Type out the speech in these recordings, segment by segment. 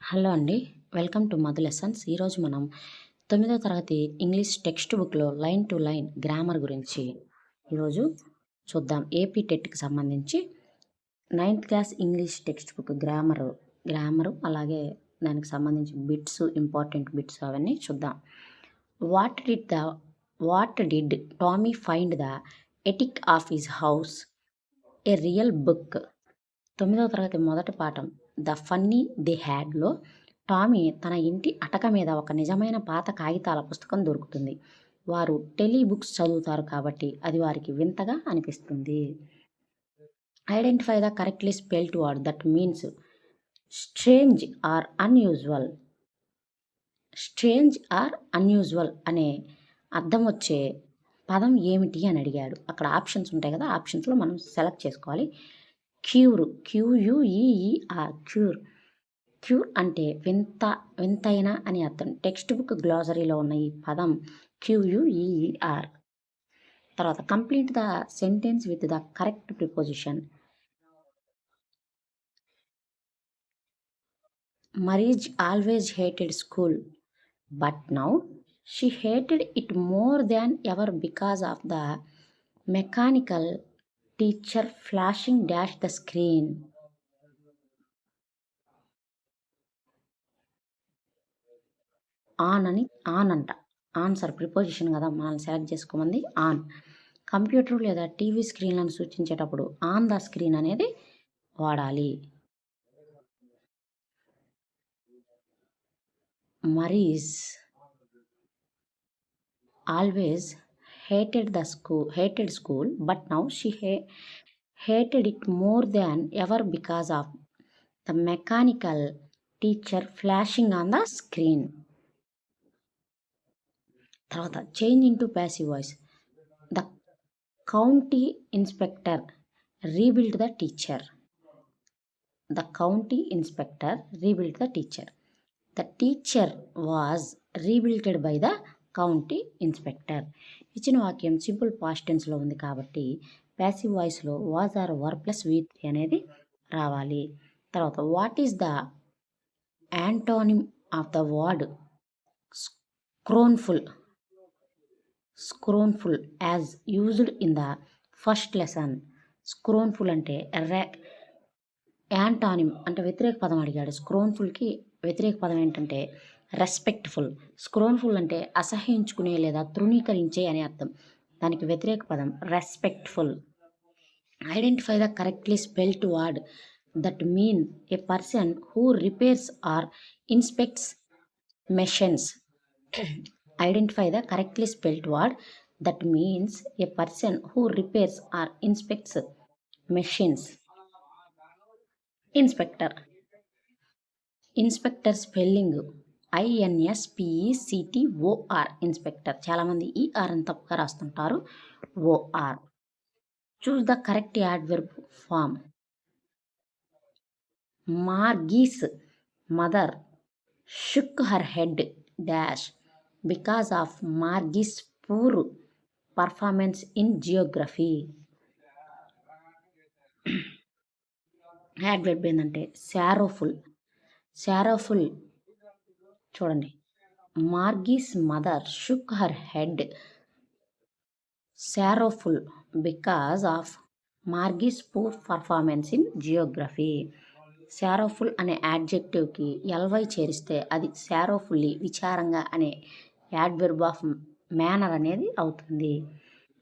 Hello అండి. Welcome to Madhu lessons. ఈరోజు మనం 9వ తరగతి ఇంగ్లీష్ టెక్స్ట్ బుక్‌లో లైన్ టు లైన్ గ్రామర్ గురించి ఈరోజు చూద్దాం. ఏపీ టెట్‌కి సంబంధించి 9థ్ class English text book grammar అలాగే దానికి సంబంధించి ఇంపార్టెంట్ బిట్స్ అవన్నీ చూద్దాం. What did the what did Tommy find the attic of his house a real book. 9వ తరగతి మొదటి పాఠం ద ఫన్నీ ది హ్యాడ్లో టామీ తన ఇంటి అటక మీద ఒక నిజమైన పాత కాగితాల పుస్తకం దొరుకుతుంది. వారు టెలీ బుక్స్ చదువుతారు కాబట్టి అది వారికి వింతగా అనిపిస్తుంది. Identify the correctly spelled word that means strange or unusual. Strange or unusual అనే అర్థం వచ్చే పదం ఏమిటి అని అడిగాడు. అక్కడ ఆప్షన్స్ ఉంటాయి కదా, ఆప్షన్స్లో మనం సెలెక్ట్ చేసుకోవాలి. Cure, క్యూయుఈఈఆర్, cure. క్యూర్ అంటే వింతైన అని అర్థం. టెక్స్ట్ బుక్ గ్లాసరీలో ఉన్న ఈ పదం క్యూయుఈఈఆర్. తర్వాత complete the sentence with the correct preposition. Margie always hated school but now she hated it more than ever because of the mechanical teacher flashing dash the screen. On అంట. Answer preposition కదా, మనల్ని select చేసుకోమంది on. Computer లేదా TV స్క్రీన్లను సూచించేటప్పుడు on the screen అనేది వాడాలి. Margie always hated school but now she hated it more than ever because of the mechanical teacher flashing on the screen. తర్వాత change into passive voice. The county inspector rebuild the teacher. The county inspector rebuild the teacher. The teacher was rebuilted by the county inspector. ఇచ్చిన వాక్యం simple past టెన్స్లో ఉంది కాబట్టి passive వాయిస్లో was or were plus V3 అనేది రావాలి. తర్వాత what is the antonym of the word scornful. Scornful as used in the first lesson. Scornful అంటే antonym అంటే వ్యతిరేక పదం అడిగాడు. స్క్రోన్ఫుల్కి వ్యతిరేక పదం ఏంటంటే రెస్పెక్ట్ఫుల్. స్క్రోన్ఫుల్ అంటే అసహ్యించుకునే లేదా తృణీకరించే అనే అర్థం. దానికి వ్యతిరేక పదం respectful. Identify the correctly spelled word that mean a person who repairs or inspects machines. Identify the correctly spelled word that means a person who repairs or inspects machines. Inspector. Inspector spelling INSPECTOR. Inspector. చాలామంది ER అని తప్పుగా రాస్తుంటారు, OR. Choose the correct adverb form. Margie's mother shook her head dash because of Margie's poor performance in geography. Adverb ఏంటంటే sorrowful. Sorrowful చూడండి. Margie's mother shook her head sorrowful because of Margie's poor performance in Geography. Sorrowful అనే యాడ్జెక్టివ్కి LY చేరిస్తే అది సారోఫుల్లీ విచారంగా అనే adverb of manner అనేది అవుతుంది.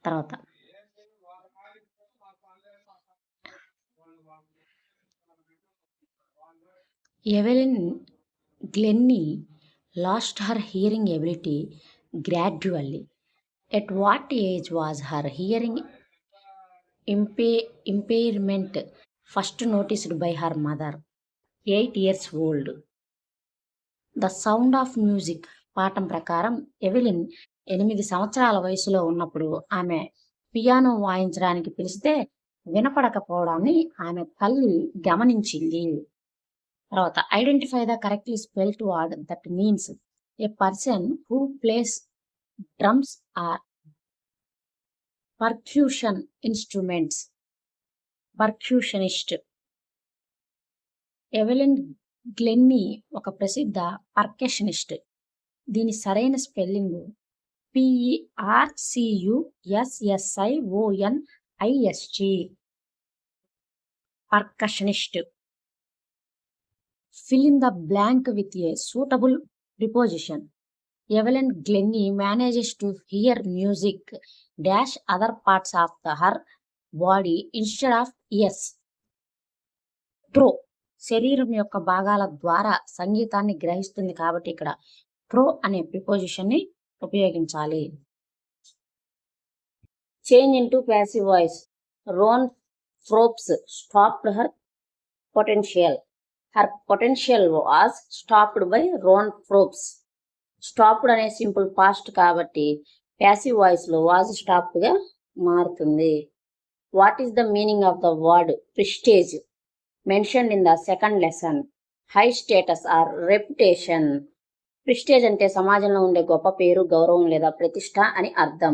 తర్వాత Evelyn Glennie lost her hearing ability gradually. At what age was her hearing impairment first noticed by her mother? 8 years old. The sound of music పాఠం ప్రకారం ఎవెలిన్ 8 సంవత్సరాల వయసులో ఉన్నప్పుడు ఆమె పియానో వాయించడానికి పిలిస్తే వినపడకపోవడాన్ని ఆమె తల్లి గమనించింది. తర్వాత identify the correctly spelled word that means a person who plays drums or percussion instruments. Percussionist. Evelyn Glennie ఒక ప్రసిద్ధ పర్కషనిస్ట్. దీని సరైన spelling PERCUSSIONIST. Percussionist. Fill in the blank with a suitable preposition. Evelyn Glennie manages to hear music dash other parts of her body instead of ears. Throw. శరీరం యొక్క భాగాల ద్వారా సంగీతాన్ని గ్రహిస్తుంది కాబట్టి ఇక్కడ త్రో అనే ప్రిపోజిషన్ని ఉపయోగించాలి. Change into passive voice. Ron Forbes stopped her potential. Her potential was stopped by Ron Forbes. Stopped అనే సింపుల్ పాస్ట్ కాబట్టి ప్యాసివ్ వాయిస్లో వాజ్ స్టాప్డ్గా మారుతుంది. What is the meaning of the word prestige? Mentioned in the second lesson. High status or reputation. Prestige అంటే సమాజంలో ఉండే గొప్ప పేరు, గౌరవం లేదా ప్రతిష్ట అని అర్థం.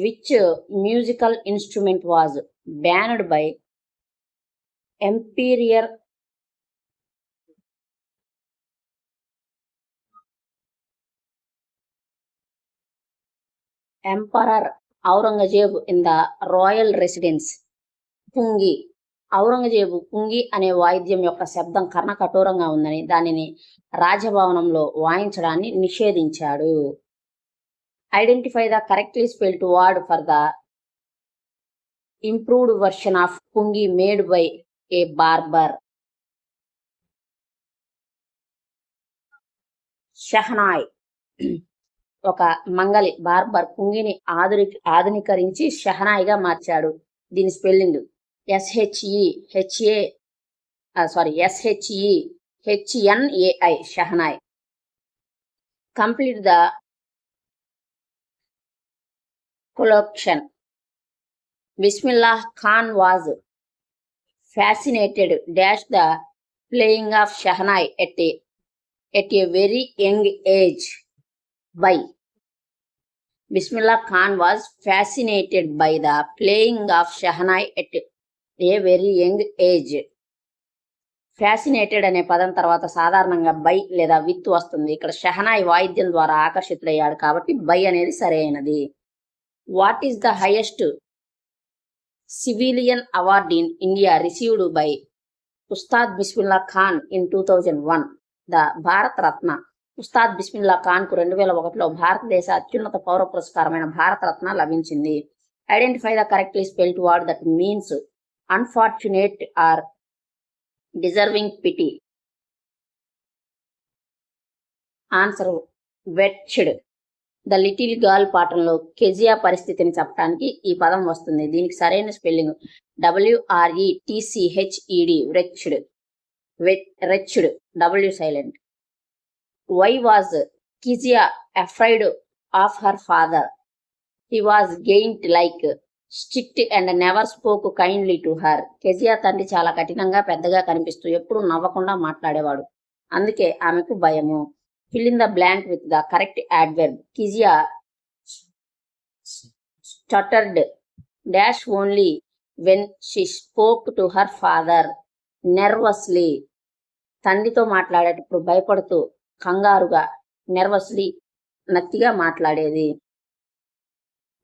Which musical instrument was banned by emperor Aurangzeb in the royal residence. Pungi. Aurangzeb pungi అనే వాయిద్యం యొక్క శబ్దం కర్ణకఠోరంగా ఉందని దానిని రాజభవనంలో వాయించడాన్ని నిషేధించాడు. Identify the correctly spelled word for the improved version of pungi made by a barber. Shehnai. ఒక మంగలి బార్బర్ పుంగిని ఆధునీకరించి షహనాయిగా మార్చాడు. దీని spelling SHEHNAI shehnai. Complete the collection. Bismillah Khan was fascinated dash the playing of shehnai at a very young age by. Bismillah Khan was fascinated by the playing of Shahnai at a very young age. Fascinated అనే పదం తర్వాత సాధారణంగా by లేదా with వస్తుంది. ఇక్కడ షహనాయ్ వాయిద్యం ద్వారా ఆకర్షితులయ్యాడు కాబట్టి బై అనేది సరైనది. What is the highest civilian award in India received by Ustad Bismillah Khan in 2001? The Bharat Ratna. Ustaad Bismillah Khan కు 2001లో భారతదేశ అత్యున్నత పౌర పురస్కారమైన భారతరత్న లభించింది. Identify the correctly spelled word that means unfortunate or deserving pity. Answer wretched. The little girl పాఠంలో కెజియా పరిస్థితిని చెప్పడానికి ఈ పదం వస్తుంది. దీనికి సరైన spelling WRETCHED. Wretched. Wretched. W silent. Why was Kezia afraid of her father? He was gained like strict and never spoke kindly to her. Kezia తండ్రి చాలా కఠినంగా పెద్దగా కనిపిస్తూ ఎప్పుడూ నవ్వకుండా మాట్లాడేవాడు. అందుకే ఆమెకు భయము. Fill in the blank with the correct adverb. Kezia stuttered dash only when she spoke to her father nervously. తండ్రితో మాట్లాడేటప్పుడు భయపడుతూ కంగారుగా, నెర్వస్లీ నత్తిగా మాట్లాడేది.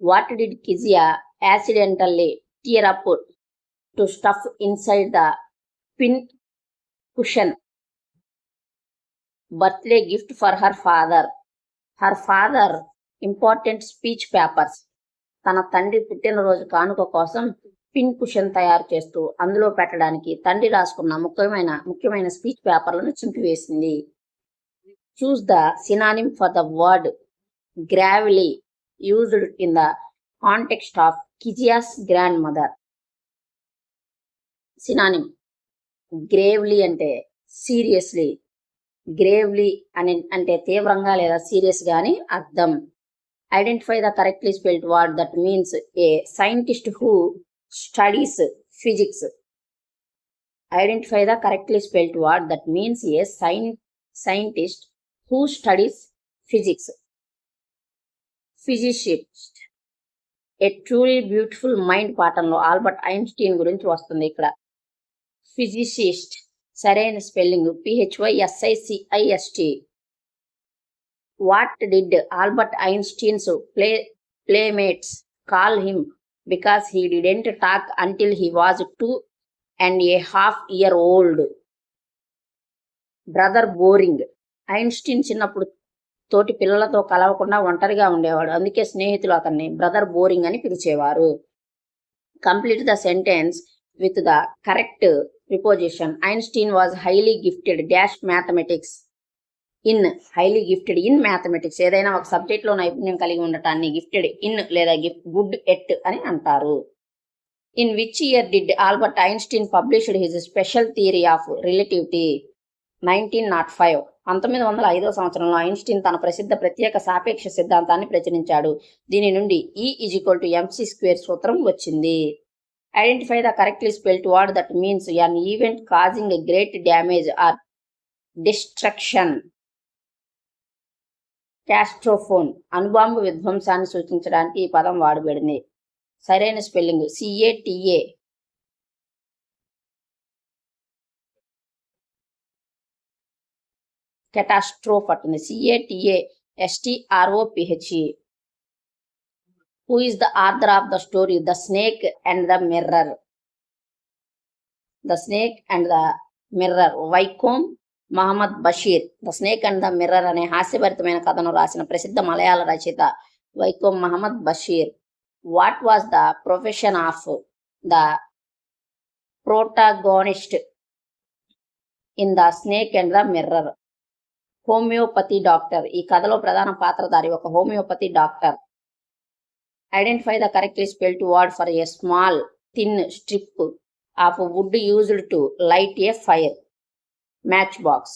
What did Kezia accidentally tear up to stuff inside the pin cushion birthday gift for her father? Her father important speech papers. తన తండ్రి పుట్టినరోజు కానుక కోసం పిన్ కుషన్ తయారు చేస్తూ అందులో పెట్టడానికి తండ్రి రాసుకున్న ముఖ్యమైన స్పీచ్ పేపర్లను చింపివేసింది. Choose the synonym for the word gravely used in the context of Kezia's grandmother. Synonym. Gravely అంటే seriously. Gravely అంటే తీవ్రంగా లేదా సీరియస్ గా అని అర్థం. Identify the correctly spelled word that means a scientist who studies physics. Identify the correctly spelled word that means a scientist who studies physics. Physicist. A truly beautiful mind పాఠంలో Albert Einstein గురించి వస్తుంది. ఇక్కడ physicist సరైన spelling PHYSICIST. What did Albert Einstein's playmates call him because he didn't talk until he was 2.5 years old? Brother boring. Einstein చిన్నప్పుడు తోటి పిల్లలతో కలవకుండా ఒంటరిగా ఉండేవాడు, అందుకే స్నేహితులు అతన్ని బ్రదర్ బోరింగ్ అని పిలిచేవారు. Complete the sentence with the correct preposition. Einstein was highly gifted dash mathematics in. Highly gifted in mathematics. ఏదైనా ఒక సబ్జెక్ట్లో నైపుణ్యం కలిగి ఉండటాన్ని గిఫ్టెడ్ ఇన్ లేదా గుడ్ ఎట్ అని అంటారు. In which year did Albert Einstein published his special theory of relativity? 1905. 1905 సంవత్సరంలో ఐన్స్టీన్ తన ప్రసిద్ధ ప్రత్యేక సాపేక్ష సిద్ధాంతాన్ని ప్రచురించాడు. దీని నుండి E=mc² సూత్రం వచ్చింది. Identify the correctly spelled word that means an event causing a great damage or destruction. Catastrophe. అణుబాంబు విధ్వంసాన్ని సూచించడానికి ఈ పదం వాడబడింది. సరైన స్పెల్లింగ్ CATA. కెటాస్ట్రోఫ్ అంటుంది. CATASTROPHE. Who is the author of the story the snake and the mirror? The snake and the mirror Vaikom Muhammad Basheer. The snake and the mirror అనే హాస్యభరితమైన కథను రాసిన ప్రసిద్ధ మలయాళ రచయిత Vaikom Muhammad Basheer. What was the profession of the protagonist in the snake and the mirror? Homeopathy doctor. ఈ కథలో ప్రధాన పాత్రధారి ఒక homeopathy doctor. Identify the correctly spelled word for a small thin strip of would used to light A fire. Match box.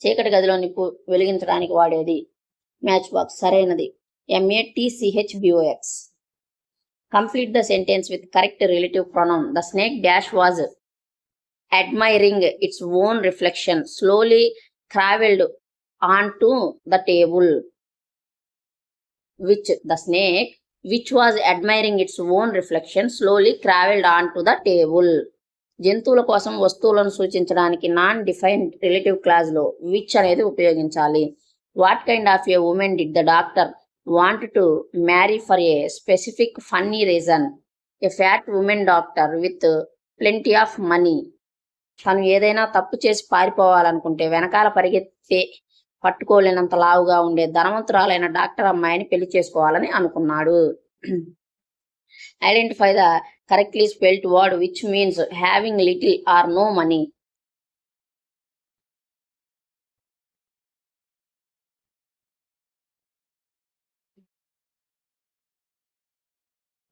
చీకటి గదిలో నిప్పు వెలిగించడానికి వాడేది match box. సరైనది MATCHBOX. Complete the sentence with correct relative pronoun. The snake dash was admiring its own reflection slowly traveled onto the table. The snake, which was admiring its own reflection, slowly traveled onto the table. జంతువుల కోసం వస్తువులను సూచించడానికి non defined relative క్లాజ్లో which అనేది ఉపయోగించాలి. What kind of A women did the doctor want to marry for a specific funny reason? A fat women doctor with plenty of money. తను ఏదైనా తప్పు చేసి పారిపోవాలనుకుంటే వెనకాల పరిగెత్తే పట్టుకోలేనంత లావుగా ఉండే ధనవంతురాలైన డాక్టర్ అమ్మాయిని పెళ్లి చేసుకోవాలని అనుకున్నాడు. Identify the correctly spelled word which means having little or no money.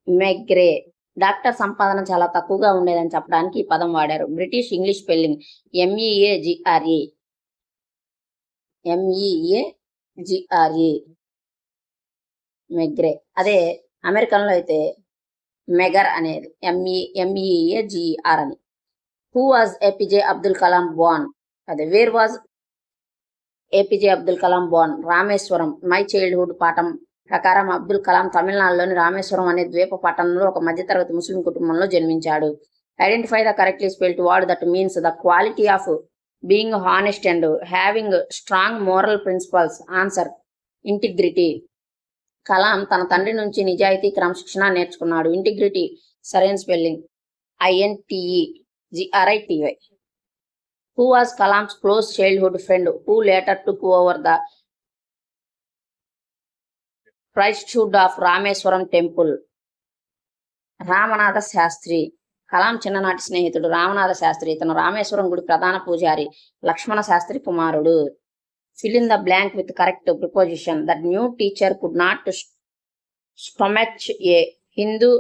Meagre. Doctor సంపాదన చాలా తక్కువగా ఉండేదని చెప్పడానికి ఈ పదం వాడారు. British English spelling MEAGRE. Meagre. అదే అమెరికన్లో అయితే మెగర్ అనేది MEAGR అని. Who was APJ Abdul Kalam born? అదే where was APJ Abdul Kalam born? Rameswaram. My childhood పాఠం ప్రకారం అబ్దుల్ కలాం తమిళనాడులోని రామేశ్వరం అనే ద్వీప పట్టణంలో ఒక మధ్యతరగతి ముస్లిం కుటుంబంలో జన్మించాడు. Identify the correctly spelled word that means the quality of being honest and having strong moral principles. Answer integrity. Kalam తన తండ్రి నుంచి నిజాయితీ క్రమశిక్షణ నేర్చుకున్నాడు. ఇంటిగ్రిటీ సరైన spelling INTEGRITY. Who was Kalam's close childhood friend who later took over the priesthood of Rameswaram temple? Ramanatha Shastri. Kalam చిన్ననాటి స్నేహితుడు రామనాథ శాస్త్రి. ఇతను రామేశ్వరం గుడి ప్రధాన పూజారి లక్ష్మణ శాస్త్రి కుమారుడు. Fill in the blank with correct preposition. The new teacher could not stomach a Hindu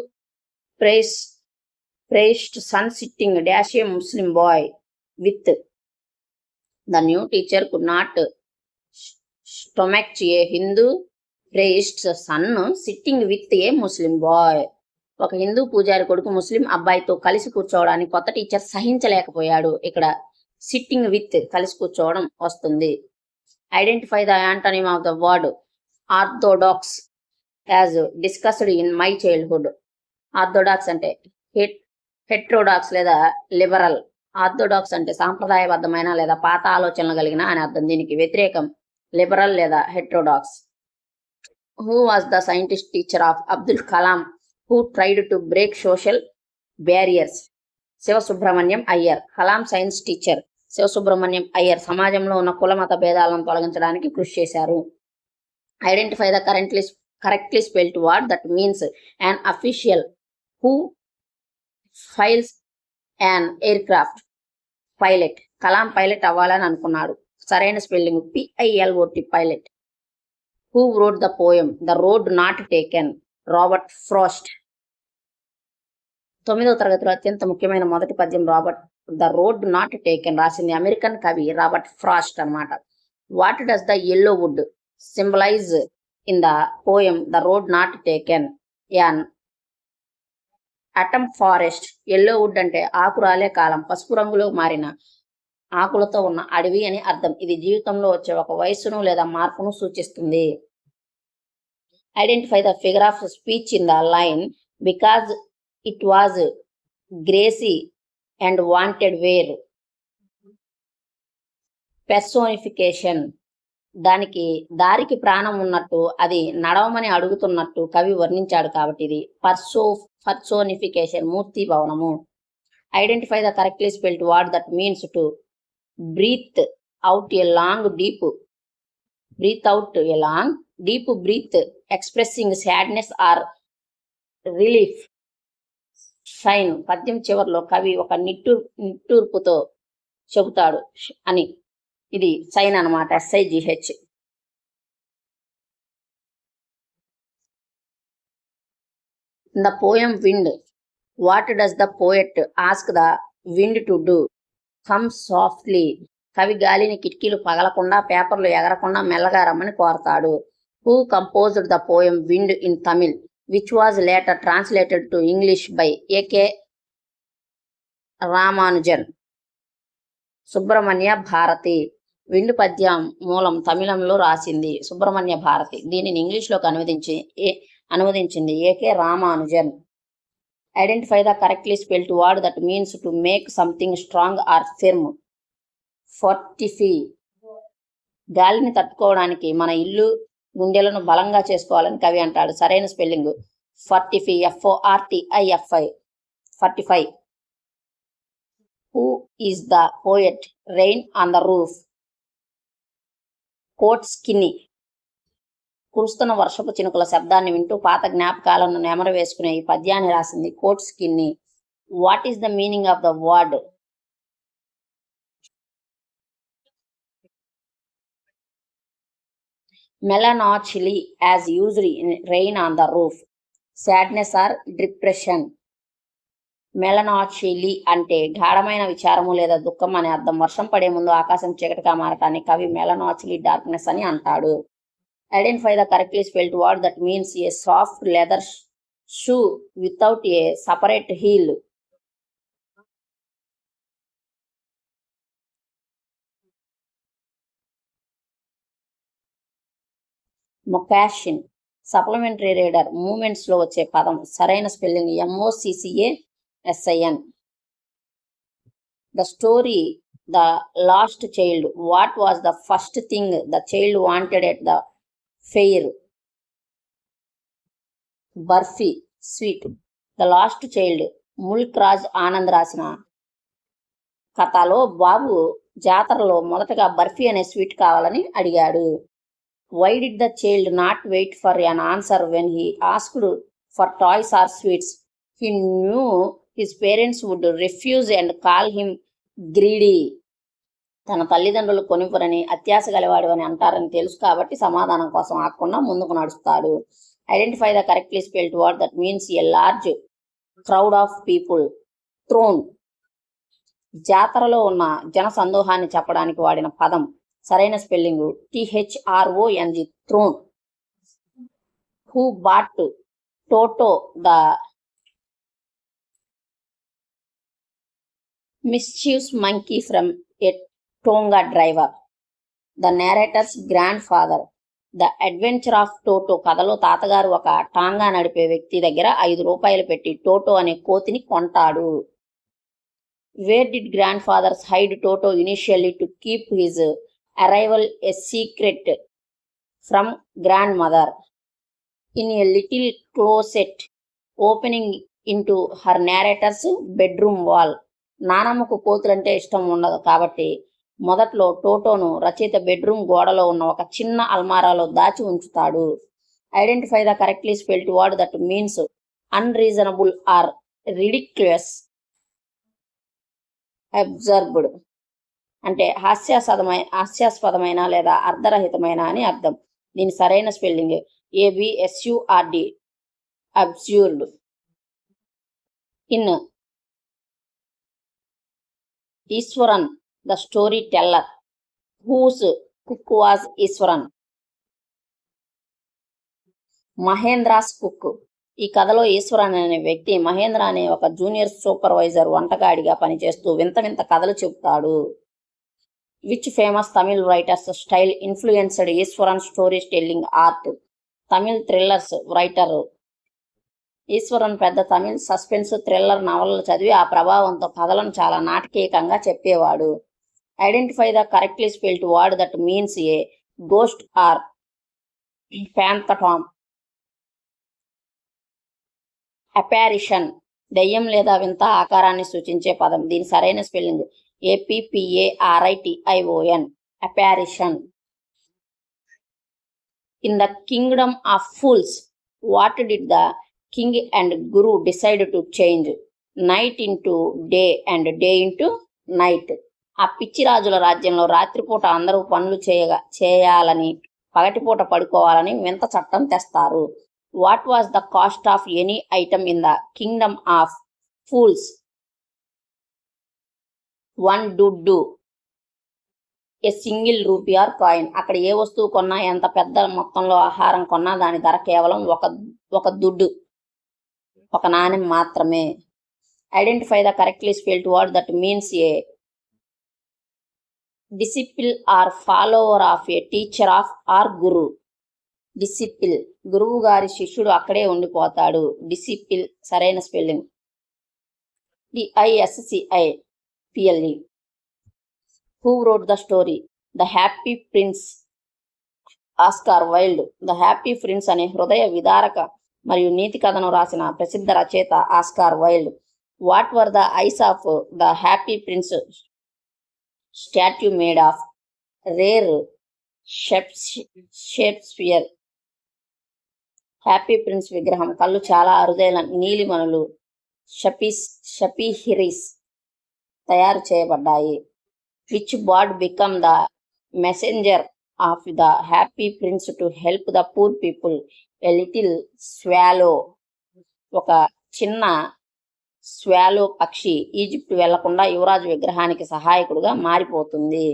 praised son sitting dash a Muslim boy with. The new teacher could not stomach a Hindu praised son sitting with a Muslim boy. ఒక హిందూ పూజారి కొడుకు ముస్లిం అబ్బాయితో కలిసి కూర్చోవడానికి కొత్త teacher సహించలేకపోయాడు. ఇక్కడ sitting with కలిసి కూర్చోవడం వస్తుంది. Identify the antonym of the word orthodox as discussed in my childhood. Orthodox అంటే హెట్రోడాక్స్ లేదా లిబరల్. ఆర్థోడాక్స్ అంటే సాంప్రదాయబద్ధమైన లేదా పాత ఆలోచనలు కలిగిన అని అర్థం. దీనికి వ్యతిరేకం లిబరల్ లేదా heterodox. Who was the scientist teacher of Abdul Kalam who tried to break social barriers? Sivasubramaniam Iyer. Kalam science teacher Sivasubramaniam Iyer సమాజంలో ఉన్న కుల మత భేదాలను తొలగించడానికి కృషి చేశారు. Identify the correctly spelled word that means an official who flies an aircraft. Pilot. Kalam pilot అవ్వాలని అనుకున్నాడు. సరైన spelling PILOT pilot. Who wrote the poem the road not taken? Robert Frost. 9వ తరగతిలో అత్యంత ముఖ్యమైన మొదటి పద్యం ద రోడ్ నాట్ టేకెన్ రాసింది అమెరికన్ కవి రాబర్ట్ ఫ్రాస్ట్ అన్నమాట. What does the yellow wood symbolize in the poem the road not taken? An autumn forest. Yellow wood అంటే ఆకురాలే కాలం, పసుపు రంగులో మారిన ఆకులతో ఉన్న అడవి అని అర్థం. ఇది జీవితంలో వచ్చే ఒక వయస్సును లేదా మార్పును సూచిస్తుంది. Identify the figure of speech in the line because it was grassy and wanted wear. Personification. దారికి ప్రాణం ఉన్నట్టు, అది నడవమని అడుగుతున్నట్టు కవి వర్ణించాడు కాబట్టి ఇది పర్సోనిఫికేషన్, మూర్తి భవనము. Identify the correctly spelled word that means to breathe out a long deep. Breathe out a long deep breath expressing sadness or relief. Shine. పద్యం చివరిలో కవి ఒక నిట్టూర్పుతో చెబుతాడు అని. ఇది సైన్ అనమాట, SIGH. The poem wind. What does the poet ask the wind to do? Come softly. కవి గాలిని కిటికీలు పగలకుండా, పేపర్లు ఎగరకుండా మెల్లగా రమ్మని కోరతాడు. Who composed the poem wind in Tamil which was later translated to English by AK Ramanujan. Subramania Bharati. Wind పద్యం మూలం తమిళంలో రాసింది సుబ్రహ్మణ్య భారతి. దీనిని ఇంగ్లీష్లోకి అనువదించింది AK Ramanujan. Identify the correctly spelled word that means to make something strong or firm. Fortify. గాలిని తట్టుకోవడానికి మన ఇల్లు గుండెలను బలంగా చేసుకోవాలని కవి అంటాడు. సరైన spelling fortify, FORTIFI. Fortify. Who is the poet rain on the roof? Coates Kinney. కురుస్తున్న వర్షపు చినుకుల శబ్దాన్ని వింటూ పాత జ్ఞాపకాలను నెమరు వేసుకునే ఈ పద్యాన్ని రాసింది Coates Kinney. What is the meaning of the word? Melancholy as used in rain on the roof. Sadness or depression. Melancholy అంటే గాఢమైన విచారము లేదా దుఃఖం అనే అర్థం. వర్షం పడే ముందు ఆకాశం చీకటిగా మారటాన్ని కవి మెలనాచిలీ డార్క్నెస్ అని అంటాడు. Identify the correctly spelled word that means a soft leather shoe without a separate heel. Moccasin. Supplementary reader moments లో వచ్చే పదం. సరైన spelling MOCCASIN. The story the lost child. What was the first thing the child wanted at the fair? Barfi, sweet. The lost child Mulk Raj Anand రాసిన కథలో బాబు జాతరలో మొదటగా బర్ఫీ అనే sweet కావాలని అడిగాడు. Why did the child not wait for an answer when he asked for toys or sweets? He knew his parents would refuse and call him greedy. తన తల్లిదండ్రులు కొనివ్వరని, అత్యాశ గలవాడు అని అంటారని తెలుసు కాబట్టి సమాధానం కోసం ఆగకుండా ముందుకు నడుస్తాడు. Identify the correctly spelled word that means a large crowd of people. Throng. జాతరలో ఉన్న జన సందోహాన్ని చెప్పడానికి వాడిన పదం. సరైన spelling THRONG. Throng. Who bought Toto the mischievous monkey from a tonga driver? The narrator's grandfather. The adventure of Toto కథలో తాతగారు ఒక టాంగా నడిపే వ్యక్తి దగ్గర 5 రూపాయలు పెట్టి టోటో అనే కోతిని కొంటాడు. Where did grandfathers hide Toto initially to keep his arrival a secret from grandmother? In a little closet opening into her narrator's bedroom wall. నానమ్మకు కోతులంటే ఇష్టం ఉండదు కాబట్టి మొదట్లో టోటోను రచయిత బెడ్రూమ్ గోడలో ఉన్న ఒక చిన్న అల్మారాలో దాచి ఉంచుతాడు. Identify the correctly spelled word that means unreasonable or ridiculous. Absurd అంటే హాస్యాస్పదమైన లేదా అర్ధరహితమైన అని అర్థం. దీని సరైన spelling ABSURD, absurd. In Iswaran the storyteller whose cook was Iswaran. Mahendra's cook. ఈ కథలో ఈశ్వరన్ అనే వ్యక్తి మహేంద్ర అనే ఒక జూనియర్ సూపర్వైజర్ వంటగాడిగా పనిచేస్తూ వింత వింత కథలు చెబుతాడు. Which famous Tamil writers style influenced Eswaran story telling art. Tamil thrillers writer Eswaran పెద్ద తమిళ్ సస్పెన్స్ థ్రిల్లర్ నవలలు చదివి ఆ ప్రభావంతో కథలను చాలా నాటకీయంగా చెప్పేవాడు. Identify the correctly spelled word that means a ghost or phantom. Apparition దెయ్యం లేదా వింత ఆకారాన్ని సూచించే పదం. దీని సరైన spelling APPARITION, apparition. In the kingdom of fools, what did the king and guru decide to change? Night into day and day into night. ఆ పిచ్చి రాజుల రాజ్యంలో రాత్రిపూట అందరూ పనులు చేయాలని పగటిపూట పడుకోవాలని వింత చట్టం తెస్తారు. What was the cost of any item in the kingdom of fools? 1 duddu, a single rupee or coin. అక్కడ ఏ వస్తువు కొన్నా, ఎంత పెద్ద మొత్తంలో ఆహారం కొన్నా దాని ధర కేవలం ఒక దుడ్డు, ఒక నాణ్యం మాత్రమే. Identify the correctly spelled word that means a disciple or follower of a teacher of or guru. Disciple గురువు గారి శిష్యుడు అక్కడే ఉండిపోతాడు. డిసిపుల్ సరైన spelling DISCIPLE. Who wrote the story? The Happy Prince. Oscar Wilde. The happy prince అనే హృదయ విదారక మరియు నీతి కథను రాసిన ప్రసిద్ధ రచయిత Oscar Wilde. What were the eyes of the happy prince statue made of? Rare Shakespeare. Happy prince విగ్రహం కళ్ళు చాలా అరుదైన నీలిమణులు షపీహిరీస్ తయారు చేయబడ్డాయి. Which bird become the messenger of the happy prince to help the poor people? A little swallow. ఒక చిన్న swallow పక్షి Egypt వెళ్లకుండా యువరాజు విగ్రహానికి సహాయకుడుగా మారిపోతుంది.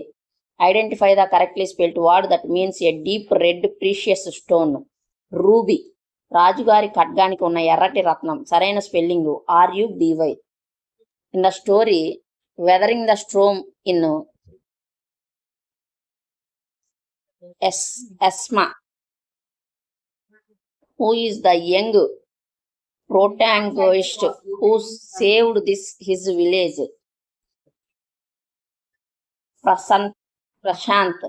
Identify the correctly spelled word that means a deep red precious stone. Ruby. రాజుగారి ఖడ్గానికి ఉన్న ఎర్రటి రత్నం. సరైన spelling RUBY. In the story weathering the storm in Ersama, who is the young protagonist who saved his village? Prashant.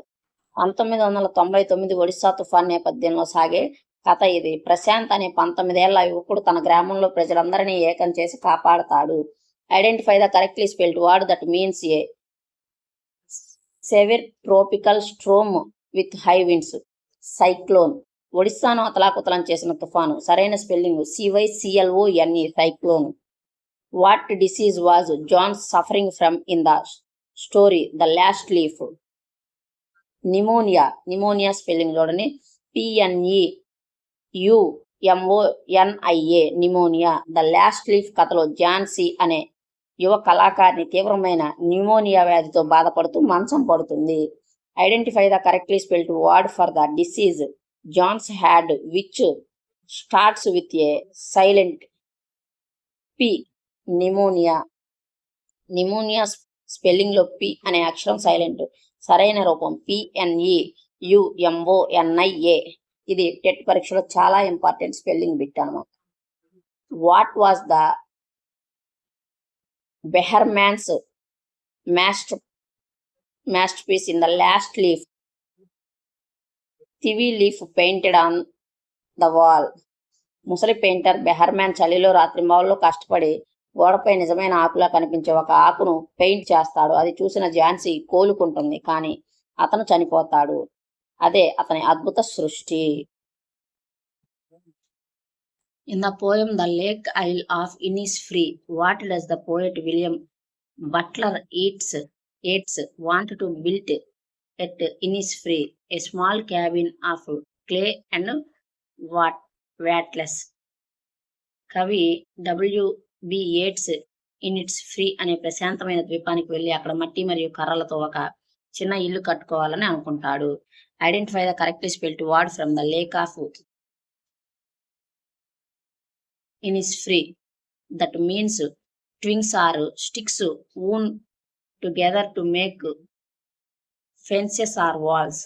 1999 Odisha తుఫాన్ నేపథ్యంలో సాగే కథ ఇది. ప్రశాంత్ అనే 19 ఏళ్ల యువకుడు తన గ్రామంలో ప్రజలందరినీ ఏకం చేసి కాపాడతాడు. Identify the correctly spelled word that means a severe tropical storm with high winds. Cyclone. ఒడిశాను అతలాకుతలం చేసిన తుఫాను. సరైన spelling CYCLONE, cyclone. What disease was John suffering from in the story the last leaf? Pneumonia. Pneumonia spelling చూడండి PNEUMONIA, pneumonia. The last leaf కథలో Johnsy అనే యువ కళాకారిణి తీవ్రమైన న్యూమోనియా వ్యాధితో బాధపడుతూ మంచం పడుతుంది. Identify the correctly spelled word for the disease Johnsy had which starts with a silent P. Pneumonia. Pneumonia spelling లో P అనే అక్షరం సైలెంట్. సరైన రూపం PNEUMONIA. ఇది టెట్ పరీక్షలో చాలా ఇంపార్టెంట్ స్పెల్లింగ్ బిట్ అన్నమాట. What was the Behrman's masterpiece in the last leaf, ivy leaf painted on the wall. ముసలి పెయింటర్ బెహర్మాన్ చలిలో రాత్రింబవళ్ళు కష్టపడి గోడపై నిజమైన ఆకులా కనిపించే ఒక ఆకును పెయింట్ చేస్తాడు. అది చూసిన ఝాన్సీ కోలుకుంటుంది, కానీ అతను చనిపోతాడు. అదే అతని అద్భుత సృష్టి. In the poem The Lake Isle of Innisfree, what does the poet William Butler Yeats want to build at Innisfree? A small cabin of clay and wattles. కవి W.B. Yeats ఇన్నిస్ఫ్రీ అనే ప్రశాంతమైన ద్వీపానికి వెళ్ళి అక్కడ మట్టి మరియు కర్రలతో ఒక చిన్న ఇల్లు కట్టుకోవాలని అనుకుంటాడు. Identify the correctly spelled word from the lake of Innisfree. That means twigs or sticks woven together to make fences or walls.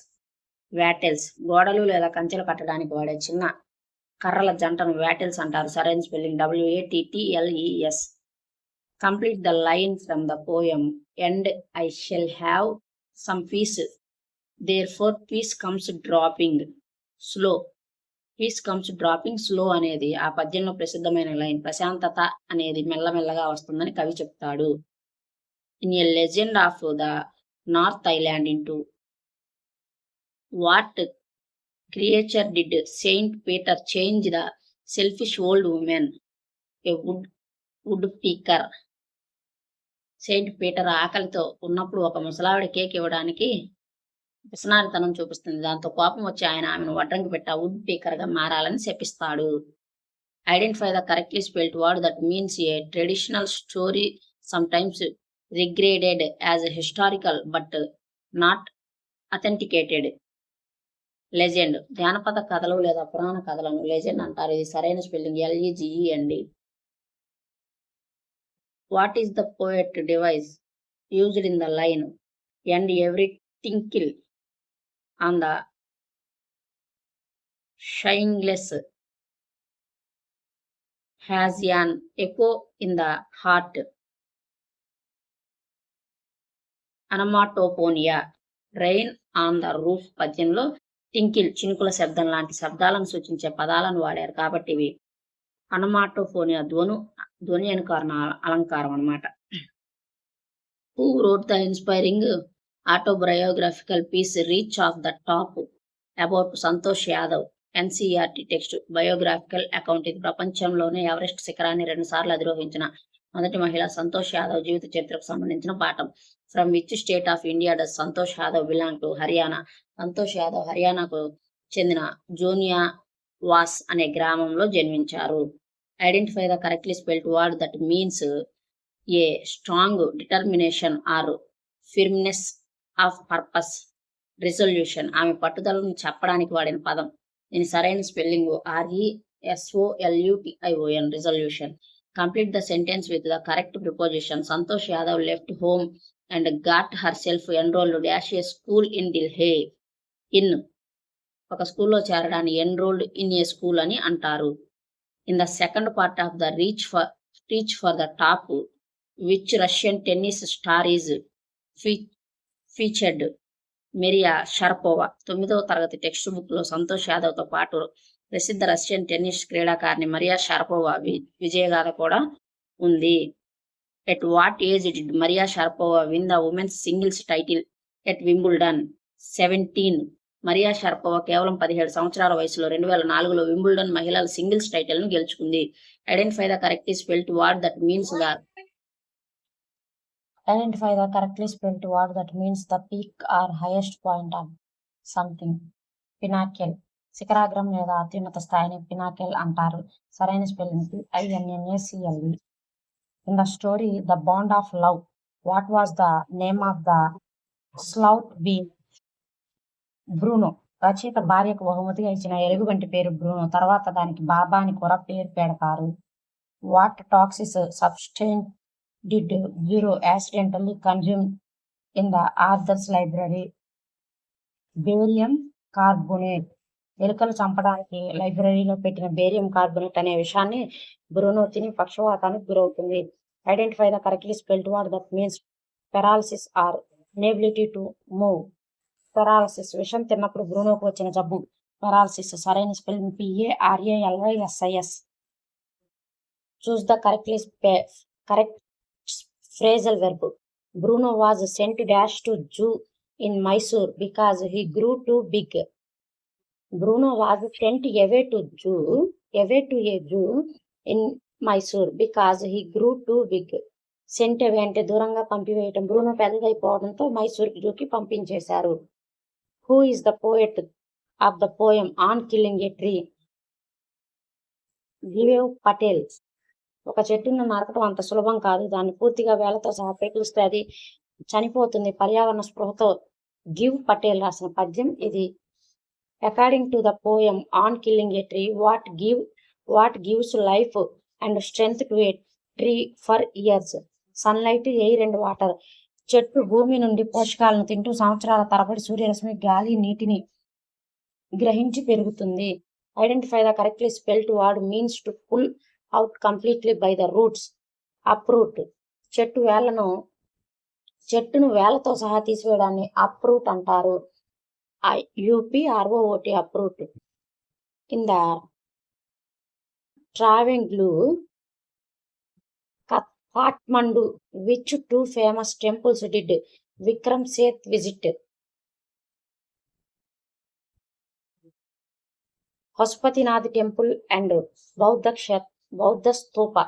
Wattles, గోడలు లేదా కంచెలు కట్టడానికి వాడే చిన్న కర్రల జంటను వాటిల్స్ అంటారు. సరైన spelling WATTLES. Complete the line from the poem. And I shall have some peace. Therefore peace comes dropping slow. Peace comes dropping slow అనేది ఆ పద్యంలో ప్రసిద్ధమైన లైన్. ప్రశాంతత అనేది మెల్లమెల్లగా వస్తుందని కవి చెప్తాడు. In a legend of the north island into what creature did saint Peter change the selfish old woman a woodpecker. Saint Peter ఆకలితో ఉన్నప్పుడు ఒక ముసలావిడ కేక్ ఇవ్వడానికి పిసనారితనం చూపిస్తుంది. దాంతో కోపం వచ్చి ఆయన ఆమెను వడ్రంగి పెట్టి వుడ్ పీకర్ గా మారాలని శపిస్తాడు. Identify the correctly spelled word that means a traditional story, sometimes regarded as historical but not authenticated. Legend, జానపద కథలు లేదా పురాణ కథలను లెజెండ్ అంటారు. ఇది సరైన spelling LEGEND. What is the poet device used in the line and every tinkle on the shyness has an echo in the heart. Onomatopoeia. Rain on the roof పద్యంలో tinkle చినుకుల శబ్దం లాంటి శబ్దాలను సూచించే పదాలను వాడారు కాబట్టి ఇవి అనమాటోఫోనియా ధ్వని అనుకరణ అలంకారం అన్నమాట. Who wrote the inspiring autobiographical piece Reach of the Top about Santosh Yadav. NCERT text. Biographical account. ఇది ప్రపంచంలోనే ఎవరెస్ట్ శిఖరాన్ని 2 సార్లు అధిరోహించిన మొదటి మహిళ సంతోష్ యాదవ్ జీవిత చరిత్రకు సంబంధించిన పాఠం. From which state of India does Santosh Yadav belong to? Haryana. Santosh Yadav హర్యానాకు చెందిన జోనియా వాస్ అనే గ్రామంలో జన్మించారు. Identify the correctly spelled word that means a strong determination or firmness of purpose. Resolution, ఆమె పట్టుదలను చెప్పడానికి వాడిన పదం. దీని సరైన spelling RESOLUTION. Resolution. Complete the sentence with the correct preposition. Santosh Yadav left home and got herself enrolled dash a school in Delhi. In, ఒక స్కూల్లో చేరడాన్ని ఎన్రోల్డ్ ఇన్ ఏ స్కూల్ అని అంటారు. In the second part of the reach for the top which Russian tennis star is featured? Maria Sharapova. 9వ తరగతి text book లో సంతోష్ యాదవ్ తో పాటు ప్రసిద్ధ రష్యన్ టెన్నిస్ క్రీడాకారిణి మరియా షరపోవా విజయగాథ కూడా ఉంది. At what age did Mariya Sharapova win the women's singles title at Wimbledon? 17. Mariya Sharapova కేవలం 17 సంవత్సరాల వయసులో 2004లో వింబుల్డన్ మహిళల సింగిల్స్ టైటిల్ ను గెలుచుకుంది. Identify the correctly spelled word that means the Identify the correctly spelled word that means the peak or highest point of something. Pinnacle. శిఖరాగ్రం లేదా అత్యున్నత స్థాయిని పినాకెల్ అంటారు. సరైన spelling INNACLE. In the story The Bond of Love, what was the name of the sloth being? Bruno. రచయిత భార్యకు బహుమతిగా ఇచ్చిన ఎలుగు వంటి పేరు బ్రూనో. తర్వాత దానికి బాబా అని కూడా పేరు పెడతారు. What toxic substance did Bureau accidentally consume in the author's library? Barium carbonate. ఎలుకలు చంపడానికి లైబ్రరీలో పెట్టిన బేరియం కార్బోనేట్ అనే విషయాన్ని బ్రూనో తిని పక్షవాతానికి గురవుతుంది. Identify the correctly spelled word that means paralysis or inability to move. Paralysis విషం తిన్నప్పుడు బ్రూనోకు వచ్చిన జబ్బు పెరాలసిస్. సరైన spelling PARALYSIS. Choose the correct phrasal verb. Bruno was sent dash to zoo in Mysore because he grew too big. Bruno was sent away to a zoo in Mysore because he grew too big. Sent away అంటే దూరంగా పంపివేయటం. Bruno పెద్దదైపోవడంతో మైసూర్ జూకి పంపించేశారు. Who is the poet of the poem on killing a tree? Gieve Patel. ఒక చెట్టును నరకటం అంత సులభం కాదు, దాన్ని పూర్తిగా వేలతో సహా పెకిలిస్తే అది చనిపోతుంది. పర్యావరణ స్పృహతో గివ్ పటేల్ రాసిన పద్యం ఇది. According to the poem on killing a tree, what gives life and strength to A tree for years? Sunlight, air and water. చెట్టు భూమి నుండి పోషకాలను తింటూ సంవత్సరాల తరబడి సూర్యరశ్మి, గాలి, నీటిని గ్రహించి పెరుగుతుంది. Identify the correctly spelled word means to pull out completely by the roots. Uproot. చెట్టును వేలతో సహా తీసివేయడాన్ని అప్రూట్ అంటారు. UPROOT, uproot. In the travelogue Kathmandu, which two famous temples did Vikram Seth visit? Pashupatinath Temple and Bauddha Stupa.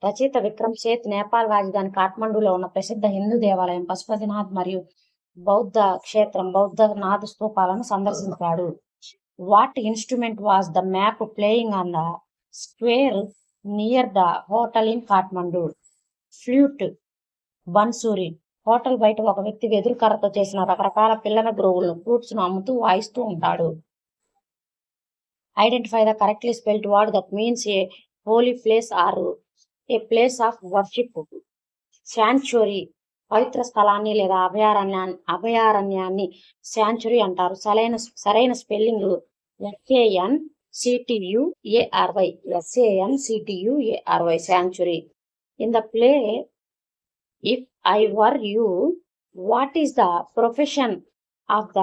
రచయిత Vikram Seth Nepal రాజధాని కాఠ్మండూలో ఉన్న ప్రసిద్ధ హిందూ దేవాలయం పశుపతినాథ్ మరియు బౌద్ధ క్షేత్రం బౌద్ధనాథ్ స్తూపాలను సందర్శించాడు. What instrument was the man playing on the square near the hotel in Kathmandu? Flute, bansuri. Hotel బయట ఒక వ్యక్తి వెదురు కర్రతో చేసిన రకరకాల పిల్లల గ్రోవులను ఫ్లూట్స్ ను అమ్ముతూ వాయిస్తూ ఉంటాడు. Identify the correctly spelled word that means a holy place or a place of worship. Sanctuary, పవిత్ర స్థలాన్ని లేదా అభయారణ్యాన్ని శాంచురీ అంటారు. సరైన spelling SANCTUARY, sanctuary. In the play if I were you, what is the profession of the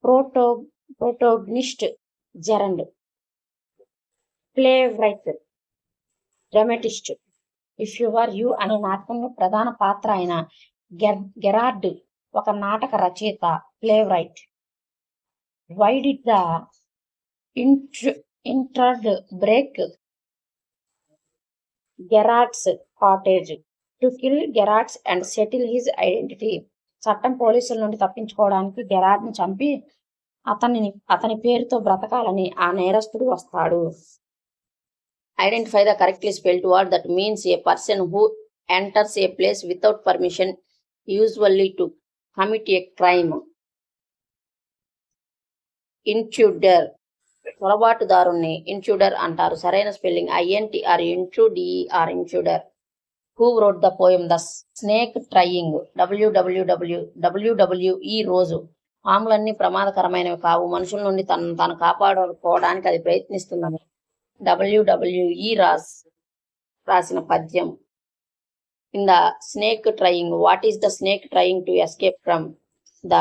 protagonist? Gerard. Playwright, dramatist. If you were you అనే నాటకంలో ప్రధాన పాత్ర అయిన గెరార్డ్ ఒక నాటక రచయిత, playwright. Why did the intruder break Gerard's cottage? To kill Gerard and settle his identity. చట్టం పోలీసుల నుండి తప్పించుకోవడానికి గెరార్డ్ ని చంపి అతని పేరుతో బ్రతకాలని ఆ నేరస్తుడు వస్తాడు. Identify the correctly spelled word that means a person who enters a place without permission, usually to commit a crime. Intruder, పొరబాటుదారుణ్ణి ఇంట్రూడర్ అంటారు. సరైన spelling INTR, intruder. Who wrote the poem the snake trying? WWE Ross. పాములన్నీ ప్రమాదకరమైనవి కావు, మనుషుల నుండి తను కాపాడుకోవడానికి అది ప్రయత్నిస్తుందని WWE రాసిన పద్యం. In the snake trying, what is the snake trying to escape from the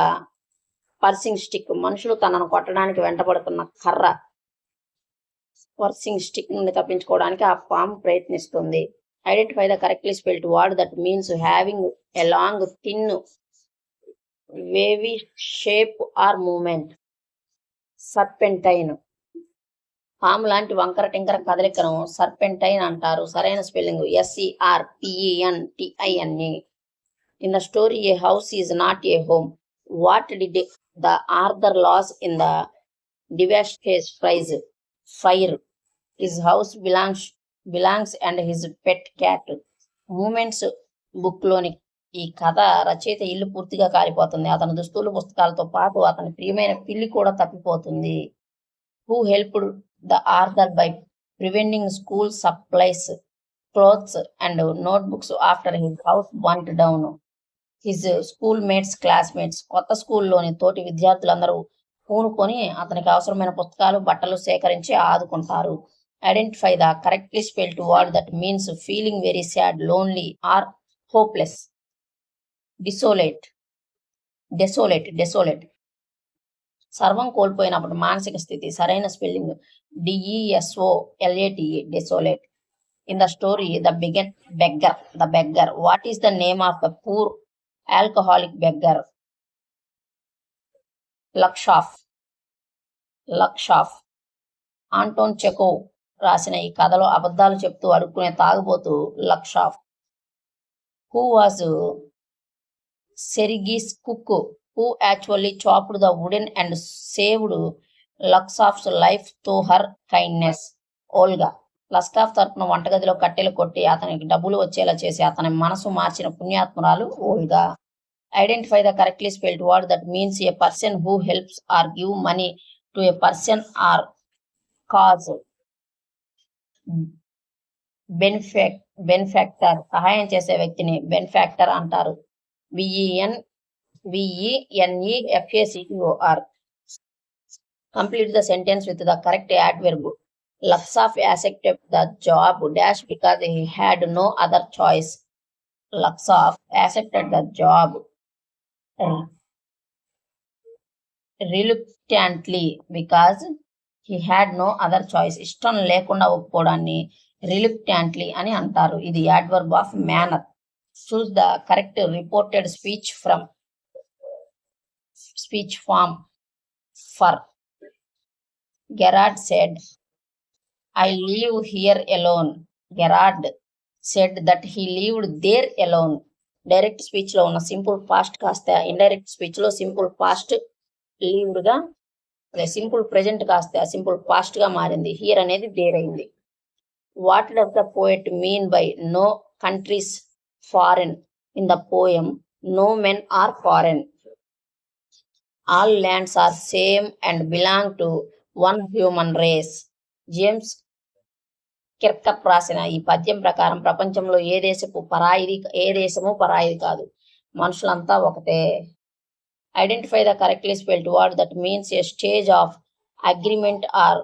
పర్సింగ్ stick? మనుషులు తనను కొట్టడానికి వెంటబడుతున్న కర్ర పర్సింగ్ స్టిక్ నుండి తప్పించుకోవడానికి ఆ పాము ప్రయత్నిస్తుంది. Identify the correctly spelled word that means having a long thin wavy shape or movement. Serpentine. పాము లాంటి వంకర టింకర కదలికను సర్పెంటైన్ అంటారు. సరైన spelling SERPENTINE. In the story a house is not a home, what did the author lose in the devastating fire? His house belongings and his pet cat. Moments book లోని ఈ కథ రచయిత ఇల్లు పూర్తిగా కాలిపోతుంది, అతని దుస్తులు పుస్తకాలతో పాటు అతని ప్రియమైన పిల్లి కూడా తప్పిపోతుంది. Who helped the author by providing school supplies, clothes and notebooks after his house burnt down? His schoolmates, classmates. కొత్త స్కూల్లోని తోటి విద్యార్థులందరూ పూనుకొని అతనికి అవసరమైన పుస్తకాలు, బట్టలు సేకరించి ఆదుకుంటారు. Identify the correctly spelled word that means feeling very sad, lonely, or hopeless. Desolate. Desolate. సర్వం కోల్పోయినప్పుడు మానసిక స్థితి. సరైన spelling DESOLATE, desolate. In the story, the beggar. What is the name of the poor alcoholic beggar? Lakshaf. Anton Chekhov రాసిన ఈ కథలో అబద్ధాలు చెప్తూ అడుక్కునే తాగుబోతు Lushkoff. Who was Sergei's cook who actually chopped the wooden and saved Lushkoff's life తో her kindness? Olga. Lushkoff తరపున వంటగదిలో కట్టెలు కొట్టి అతనికి డబ్బులు వచ్చేలా చేసి అతని మనసు మార్చిన పుణ్యాత్మురాలు Olga. Identify the correctly spelled word that means a person who helps or give money to a person or cause. Benefactor. సహాయం చేసే వ్యక్తిని బెన్ఫాక్టర్ అంటారు. VENEFACTOR. Complete the sentence with the correct adverb. Laksaf accepted the job dash because he had no other choice. Laksaf accepted the job reluctantly because he had no other choice. ఇష్టం లేకుండా ఒప్పుకోవడాన్ని reluctantly అని అంటారు. ఇది adverb of manner. Choose the correct reported speech form for. Gerard said, I live here alone. Gerard said that he lived there alone. Direct speech లో ఉన్న simple past కాస్త indirect speech లో simple past lived గా, అదే simple present కాస్త simple past గా మారింది. Here అనేది దేర్ అయింది. What does the poet mean by no countries foreign in the poem no men are foreign? All lands are same and belong to one human race. James Kirkup రాసిన ఈ పద్యం ప్రకారం ప్రపంచంలో ఏ దేశము పరాయిది కాదు, మనుషులంతా ఒకటే. Identify the correctly spelled word that means a stage of agreement or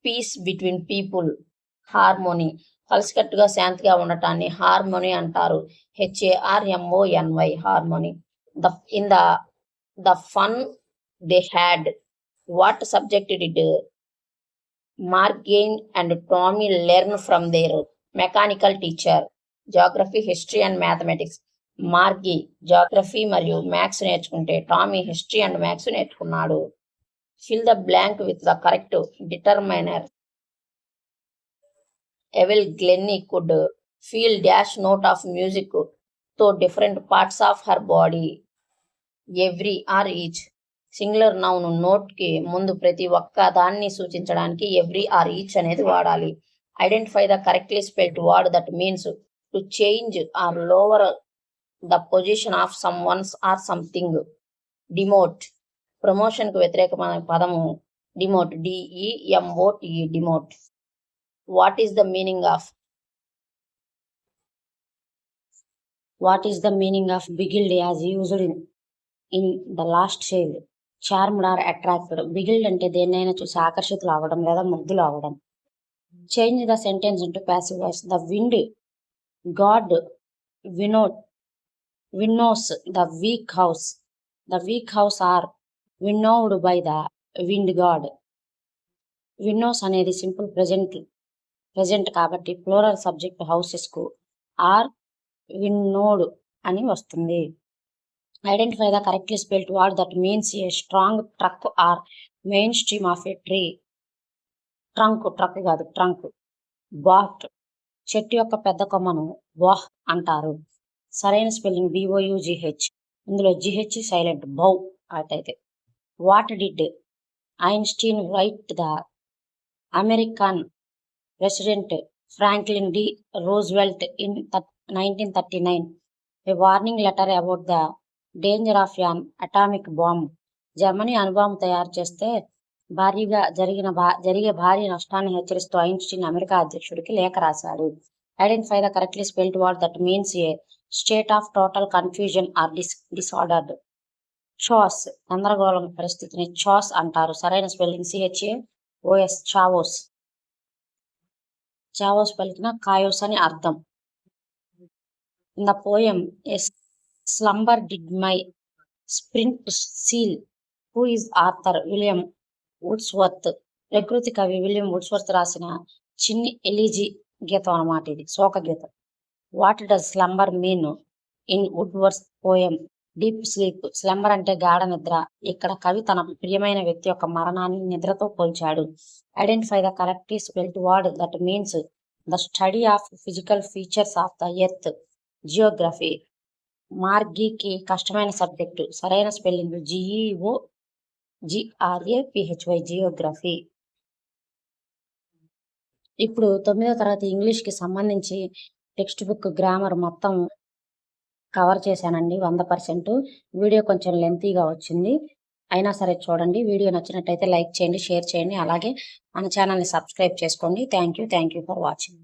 peace between people. Harmony. కలిసికట్టుగా శాంతిగా ఉండటాన్ని హార్మోనీ అంటారు. HARMONY, harmony. The fun they had. What subject did Margain and Tommy learn from their mechanical teacher? Geography, history and mathematics. Margie geography మరియు maths నేర్చుకుంటే Tommy history and maths నేర్చుకున్నాడు. Fill the blank with the correct determiner. Evelyn Glennie could feel dash note of music తో different parts of her body. Every or each. Singular noun note కి ముందు ప్రతి ఒక్క దాన్ని సూచించడానికి every or each అనేది వాడాలి. Identify the correctly spelled word that means to change or lower the position of someone's or something. Demote. Promotion కు వ్యతిరేకమైన పదము demote. DEMOTE, demote. What is the meaning of beguiled as used in the last shave? Charmed or attracted. Beguiled అంటే దేన్నైనా చూసి ఆకర్షితులు అవ్వడం లేదా ముగ్ధులు అవ్వడం. Change the sentence into passive voice. The wind god winnows the weak house. The weak house are winnowed by the wind god. Winnows అనేది simple present కాబట్టి ప్లూరల్ సబ్జెక్ట్ హౌసెస్ కు ఆర్ విన్నోడ్ అని వస్తుంది. Identify the correctly spelled word that means a strong truck or main stream of a tree. Trunk కాదు, trunk. బాట్. చెట్టు యొక్క పెద్ద కొమ్మను వాహ్ అంటారు. సరైన స్పెల్లింగ్ BOUGH. ఇందులో GH సైలెంట్. బౌ అటైతే. What did Einstein write the American president Franklin D Roosevelt in 1939? A warning letter about the danger of an atomic bomb. Germany అణుబాంబు తయారు చేస్తే జరిగే భారీ నష్టాన్ని హెచ్చరిస్తూ ఐన్స్టీన్ అమెరికా అధ్యక్షుడికి లేఖ రాశాడు. Identify the correctly spelled word that means a state of total confusion or disordered. Chaos. గందరగోళం పరిస్థితిని చాస్ అంటారు. సరైన స్పెల్లింగ్ CHAOS, చావోస్. చావోస్ పలికిన కాయోస్ అని అర్థం. In the poem a slumber did my spirit seal who is Arthur William Wordsworth. ప్రకృతి కవి William వుడ్స్వర్త్ రాసిన చిన్ని ఎలీజీ గీతం అన్నమాట ఇది, శోక గీతం. What does slumber mean in Woodworth poem deep sleep? Slumber అంటే గాఢ నిద్ర. ఇక్కడ కవి తన ప్రియమైన వ్యక్తి యొక్క మరణాన్ని నిద్రతో పోల్చాడు. Identify the correctly spelled word that means the study of physical features of the earth. Geography మార్గీకి కష్టమైన సబ్జెక్టు. సరైన స్పెల్లింగ్ GEOGRAPHY జియోగ్రఫీ. ఇప్పుడు 9వ తరగతి ఇంగ్లీష్కి సంబంధించి టెక్స్ట్ బుక్ గ్రామర్ మొత్తం కవర్ చేశానండి 100%. వీడియో కొంచెం లెంతీగా వచ్చింది, అయినా సరే చూడండి. వీడియో నచ్చినట్టయితే లైక్ చేయండి, షేర్ చేయండి, అలాగే మన ఛానల్ని సబ్స్క్రైబ్ చేసుకోండి. Thank you for watching.